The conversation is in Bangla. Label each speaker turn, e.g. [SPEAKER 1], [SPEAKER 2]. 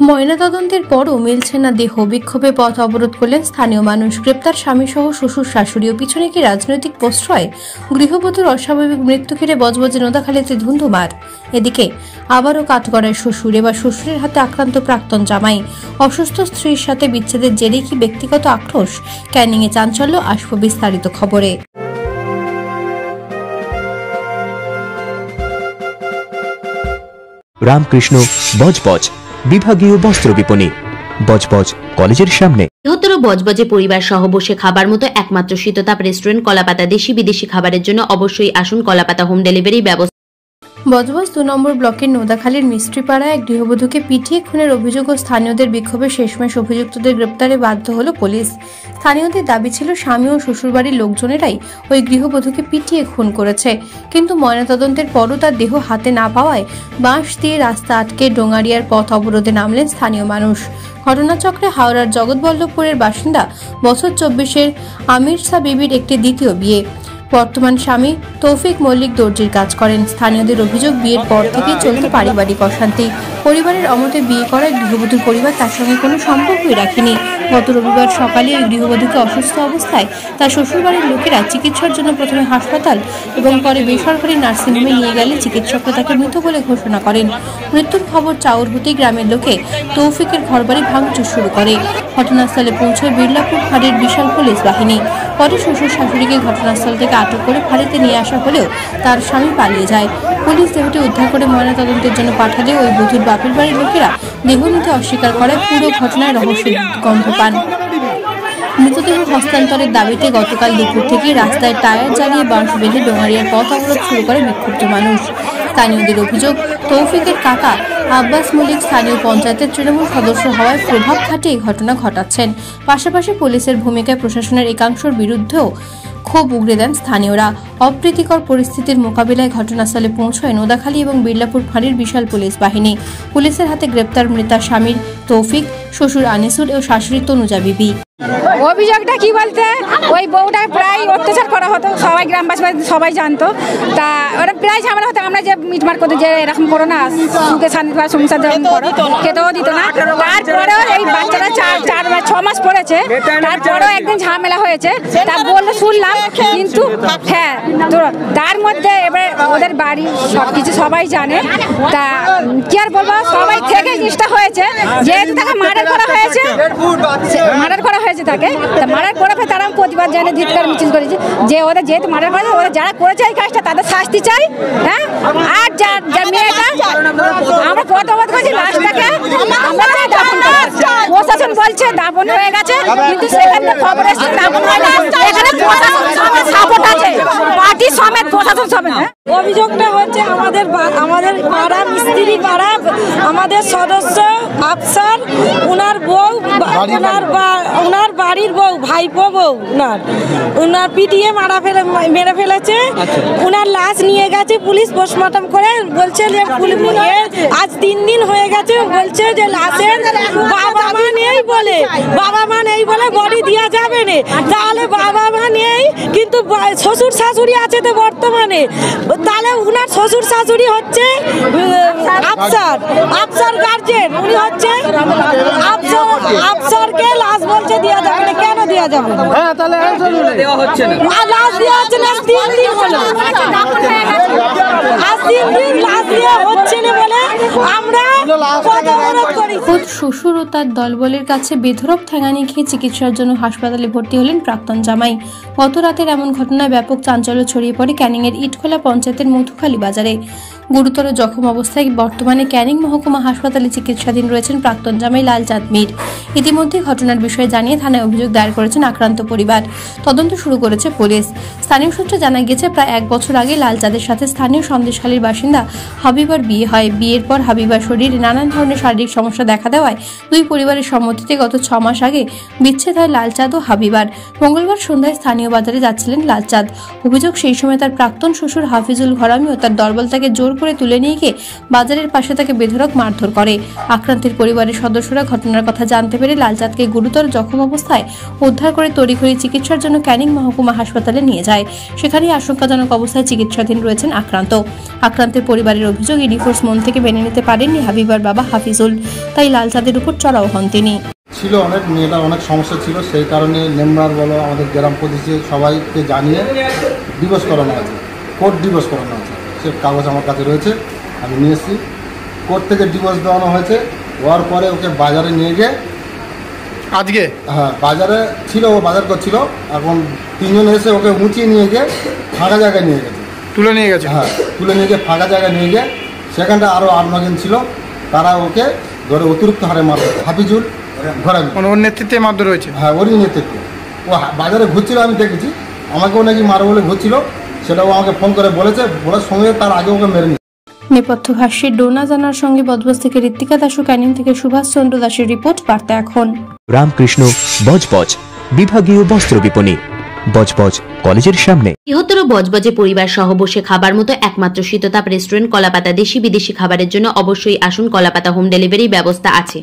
[SPEAKER 1] ময়নাতদন্তের পরও মিলছে না দেহ, বিক্ষোভে পথ অবরোধ করলেন স্থানীয় মানুষ। গ্রেপ্তার স্বামী সহ শ্বশুর শাশুড়ি ও পিছনে কি রাজনৈতিক প্রশ্রয়? গৃহবধূর অস্বাভাবিক মৃত্যু ঘিরে বজবজে নোদাখালীতে ধুন্ধুমার। এদিকে আবারও কাঠগড়ায় শ্বশুর, এবার শ্বশুরের হাতে আক্রান্ত প্রাক্তন জামাই। অসুস্থ স্ত্রীর সাথে বিচ্ছেদের জেরে কি ব্যক্তিগত আক্রোশ? ক্যানিংয়ে চাঞ্চল্য, আসব বিস্তারিত খবরে।
[SPEAKER 2] রামকৃষ্ণ বজবজ বিভাগীয় বস্ত্র বিপণী, বজবজ কলেজের সামনে।
[SPEAKER 3] বৃহত্তর বজবজে পরিবার সহ বসে খাবার মতো একমাত্র শীততাপ রেস্টুরেন্ট কলাপাতা। দেশি বিদেশি খাবারের জন্য অবশ্যই আসুন কলাপাতা। হোম ডেলিভারি ব্যবস্থা।
[SPEAKER 1] বজবজ 2 নম্বর ব্লকের নোদাখালীর মিস্ত্রিপাড়ায় এক গৃহবধূকে পিটিয়ে খুনের অভিযোগ ও স্থানীয়দের বিক্ষোভে শেষমেশ অভিযুক্তদের গ্রেপ্তারে বাধ্য হল পুলিশ। স্থানীয়দের দাবি ছিল স্বামী ও শ্বশুরবাড়ির লোকজনেরাই ওই গৃহবধূকে পিটিয়ে খুন করেছে, কিন্তু ময়নাতদন্তের পরও তার দেহ হাতে না পাওয়ায় বাঁশ দিয়ে রাস্তা আটকে ডোঙারিয়ার পথ অবরোধে নামলেন স্থানীয় মানুষ। ঘটনাচক্রে হাওড়ার জগৎবল্লভপুরের বাসিন্দা বছর 24-এর আমিরসা বিবির একটি দ্বিতীয় বিয়ে। বর্তমান স্বামী তৌফিক মল্লিক দর্জির কাজ করেন। স্থানীয়দের অভিযোগ, বিয়ের পর থেকেই চলত পারিবারিক অশান্তি। পরিবারের অমতে বিয়ে করায় গৃহবধূর পরিবার তার সঙ্গে কোনো সম্পর্কই রাখেনি। গত রবিবার সকালে ওই গৃহবধূকে অসুস্থ অবস্থায় তার শ্বশুরবাড়ির লোকেরা চিকিৎসার জন্য প্রথমে হাসপাতাল এবং পরে বেসরকারি নার্সিংহোমে নিয়ে গেলে চিকিৎসকরা তাকে মৃত বলে ঘোষণা করেন। মৃত্যুর খবর চাউর হতেই গ্রামের লোকে তৌফিকের ঘরবাড়ি ভাঙচুর শুরু করে। ঘটনাস্থলে পৌঁছয় বিড়লাপুর ফাঁড়ির বিশাল পুলিশ বাহিনী। পরে শ্বশুর শাশুড়িকে ঘটনাস্থল থেকে আটক করে ফাঁড়িতে নিয়ে আসা হলেও তার স্বামী পালিয়ে যায়। পুলিশ দেহটি উদ্ধার করে ময়নাতদন্তের জন্য পাঠালে ওই বধূর বাপের বাড়ির লোকেরা দেহ নিতে অস্বীকার করায় পুরো ঘটনায় রহস্যের গন্ধ পান। মৃতদেহ হস্তান্তরের দাবিতে গতকাল দুপুর থেকে রাস্তায় টায়ার জ্বালিয়ে বাঁশ বেঁধে ডোঙারিয়ার পথ অবরোধ শুরু করে বিক্ষুব্ধ মানুষ। স্থানীয়দের অভিযোগ, তৌফিকের কাকা আব্বাস মল্লিক স্থানীয় পঞ্চায়েতের তৃণমূল সদস্য হওয়ায় প্রভাব খাটিয়ে এই ঘটনা ঘটাচ্ছেন। পাশাপাশি পুলিশের ভূমিকায় প্রশাসনের একাংশের বিরুদ্ধেও ক্ষোভ উগরে দেন স্থানীয়রা। অপ্রীতিকর পরিস্থিতির মোকাবিলায় ঘটনাস্থলে পৌঁছয় নোদাখালী এবং বিড়লাপুর ফাঁড়ির বিশাল পুলিশ বাহিনী। পুলিশের হাতে গ্রেপ্তার মৃতা স্বামীর তৌফিক, শ্বশুর আনিসুল ও শাশুড়ি তনুজা বিবি।
[SPEAKER 4] অভিযোগটা কি বলতে, ওই বউটা প্রায় অত্যাচার করা হতো, সবাই গ্রামবাসী সবাই জানতো। তা ওরা প্রায় ঝামেলা হতো, আমরা যে মিটমাট করতে যে এরকম করো না, সুখে শান্তি বা সংসার যেরকম করো, খেতেও দিত না। তারপরেও এই বাচ্চারা 4-6 মাস পড়েছে, তারপরেও একদিন ঝামেলা হয়েছে, তা বললে শুনলাম। কিন্তু হ্যাঁ, তো তার মধ্যে এবার ওদের বাড়ি সবকিছু সবাই জানে। তা কি আর বলবো, সবাই থেকে জিনিসটা হয়েছে, যেহেতু তাকে মার্ডার করা হয়েছে তাকে মার্ডার করে তারা প্রতিবাদ জানিয়ে ধিক্কার মিছিল করেছে যে ওদের যেহেতু মার্ডার করেছে, ওদের যারা করেছে এই কাজটা তাদের শাস্তি চাই। হ্যাঁ, আর যা মেয়েটা আমরা প্রতিবাদ করছি, লাশটাকে আমরা দাফন করছি। প্রশাসন বলছে দাফন হয়ে গেছে, কিন্তু সেখানে খবর এসেছে দাফন হয় না। এখানে প্রশাসন সমেত সাপোর্ট আছে, পার্টি সমেত, প্রশাসন সমেত।
[SPEAKER 5] অভিযোগটা হচ্ছে আমাদের পাড়া মিস্ত্রি পাড়া, আমাদের সদস্য আফসার, ওনার বউ, ওনার বাড়ির বউ, ভাইপো বউ, ওনার পিটিয়ে মেরে ফেলেছে। ওনার লাশ নিয়ে গেছে পুলিশ পোস্টমর্টম করে, বলছে যে আজ 3 দিন হয়ে গেছে, বলছে যে লাশের বাবা মা নেই বলে বডি দেওয়া যাবে না। তাহলে বাবা মা নেই, কিন্তু শ্বশুর শাশুড়ি আছে তো বর্তমানে, তাহলে উনার শ্বশুর শাশুড়ি হচ্ছে আফসার গার্জেন, উনি হচ্ছে আফসারকে লাশ বলছে দেওয়া যাবে না। কেন দেওয়া যাবে না? হ্যাঁ, তাহলে দেওয়া হচ্ছে না, লাশ দেওয়া হচ্ছে না। 3 দিন হলো, আজ 3 দিন লাশ দেওয়া হচ্ছে না বলে আমরা
[SPEAKER 1] খোদ শ্বশুর ও তার দলবলের কাছে বেধড়ক ঠ্যাঙানি খেয়ে চিকিৎসার জন্য হাসপাতালে ভর্তি হলেন প্রাক্তন জামাই। গত রাতের এমন ঘটনায় ব্যাপক চাঞ্চল্য ছড়িয়ে পড়ে ক্যানিংয়ের ইটখোলা পঞ্চায়েতের মধুখালী বাজারে। গুরুতর জখম অবস্থায় বর্তমানে ক্যানিং মহকুমা হাসপাতালে চিকিৎসাধীন রয়েছেন প্রাক্তন জামাই লালচাঁদ মীর। ইতিমধ্যে ঘটনার বিষয়ে জানিয়ে থানায় অভিযোগ দায়ের করেছেন আক্রান্ত পরিবার। তদন্ত শুরু করেছে পুলিশ। স্থানীয় সূত্রে জানা গেছে, প্রায় 1 বছর আগে লালচাঁদের সাথে স্থানীয় সন্দেশখালীর বাসিন্দা হাবিবার বিয়ে হয়। বিয়ের পর হাবিবার শরীরে নানান ধরনের শারীরিক সমস্যা দেখা দেওয়ায় দুই পরিবারের সম্মতিতে গত 6 মাস আগে বিচ্ছেদ হয় লালচাঁদ ও হাবিবার। মঙ্গলবার সন্ধ্যায় স্থানীয় বাজারে যাচ্ছিলেন লালচাঁদ। অভিযোগ, সেই সময় তার প্রাক্তন শ্বশুর হাফিজুল ঘরামি ও তার দলবল তাকে জোর করে তুলে নিয়ে গিয়ে বাজারের পাশে তাকে বেধড়ক মারধর করে। আক্রান্তের পরিবারের সদস্যরা ঘটনার কথা জানতে পেরে লালচাঁদকে গুরুতর জখম অবস্থায় উদ্ধার করে তড়িঘড়ি চিকিৎসার জন্য ক্যানিং মহকুমা হাসপাতালে নিয়ে যায়। সেখানেই আশঙ্কাজনক অবস্থায় চিকিৎসাধীন রয়েছেন আক্রান্ত। আক্রান্তের পরিবারের অভিযোগ, ইডি ফোর্স মন থেকে মেনে নিতে পারেননি হাবিবার বাবা হাফিজুল, তাই লালচাঁদের উপর চড়াও হন তিনি।
[SPEAKER 6] ছিল অনেক মেয়েটার অনেক সমস্যা ছিল, সেই কারণে নেমরার বলো আমাদের গ্রাম প্রতিবেশী সবাইকে জানিয়ে ডিভোর্স করানো আছে, কোর্ট ডিভোর্স করানো আছে। সে কাগজ আমার কাছে রয়েছে, আমি নিয়ে এসেছি। কোর্ট থেকে ডিভোর্স দেওয়ানো হয়েছে। হওয়ার পরে ওকে বাজারে নিয়ে গিয়ে
[SPEAKER 7] আজকে
[SPEAKER 6] বাজারে ছিল, ও বাজার করছিল। এখন তিনজন এসে ওকে উঁচিয়ে নিয়ে গিয়ে ফাঁকা জায়গায় নিয়ে গেছে,
[SPEAKER 7] তুলে নিয়ে গেছে।
[SPEAKER 6] তুলে নিয়ে গিয়ে ফাঁকা জায়গায় নিয়ে গিয়ে সেখানটা আরও 8-9 জন ছিল, তারা ওকে ধরে অতিরিক্ত হারে মারবে। হাফিজুল ঘোরাবি
[SPEAKER 7] ওর নেতৃত্বে মারধর হয়েছে।
[SPEAKER 6] ওরই নেতৃত্বে। ও বাজারে ঘুরছিল, আমি দেখেছি। আমাকেও নাকি মারো বলে ঘুরছিল, সেটাও আমাকে ফোন করে বলেছে। বলার সঙ্গে তার আগে ওকে মেরে নিয়েছে।
[SPEAKER 1] নেপথ্য ভাষ্যে ডোনা জানার সঙ্গে বজবজ থেকে ঋত্বিকা দাস ও ক্যানিং থেকে সুভাষ চন্দ্র দাসের রিপোর্ট, বার্তা এখন।
[SPEAKER 2] রামকৃষ্ণ বজবজ বিভাগীয় বস্ত্র বিপণী, বজবজ কলেজের সামনে।
[SPEAKER 3] বৃহত্তর বজবজে পরিবার সহ বসে খাবার মতো একমাত্র শীততাপ রেস্টুরেন্ট কলাপাতা। দেশি বিদেশি খাবারের জন্য অবশ্যই আসুন, কলাপাতা হোম ডেলিভারি ব্যবস্থা আছে।